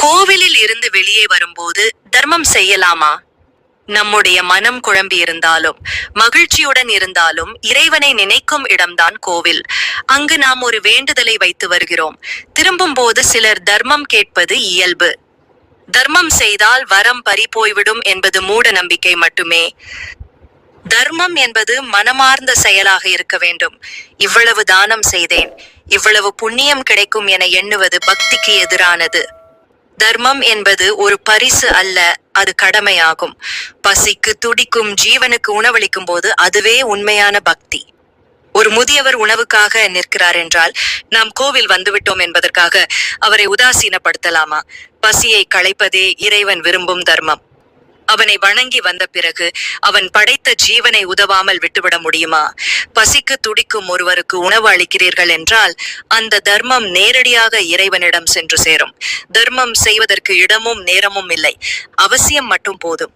கோவிலில் இருந்து வெளியே வரும்போது தர்மம் செய்யலாமா? நம்முடைய மனம் குழம்பி இருந்தாலும் மகிழ்ச்சியுடன் இருந்தாலும் இறைவனை நினைக்கும் இடம்தான் கோவில். அங்கு நாம் ஒரு வேண்டுதலை வைத்து வருகிறோம். திரும்பும் போது சிலர் தர்மம் கேட்பது இயல்பு. தர்மம் செய்தால் வரம் பறி போய்விடும் என்பது மூட நம்பிக்கை மட்டுமே. தர்மம் என்பது மனமார்ந்த செயலாக இருக்க வேண்டும். இவ்வளவு தானம் செய்தேன், இவ்வளவு புண்ணியம் கிடைக்கும் என எண்ணுவது பக்திக்கு எதிரானது. தர்மம் என்பது ஒரு பரிசு அல்ல, அது கடமையாகும். பசிக்கு துடிக்கும் ஜீவனுக்கு உணவளிக்கும் போது அதுவே உண்மையான பக்தி. ஒரு முதியவர் உணவுக்காக நிற்கிறார் என்றால் நாம் கோவில் வந்துவிட்டோம் என்பதற்காக அவரை உதாசீனப்படுத்தலாமா? பசியை களைப்பதே இறைவன் விரும்பும் தர்மம். அவனை வணங்கி வந்த பிறகு அவன் படைத்த ஜீவனை உதவாமல் விட்டுவிட முடியுமா? பசிக்கு துடிக்கும் ஒருவருக்கு உணவு அளிக்கிறீர்கள் என்றால் அந்த தர்மம் நேரடியாக இறைவனிடம் சென்று சேரும். தர்மம் செய்வதற்கு இடமும் நேரமும் இல்லை, அவசியம் மட்டும் போதும்.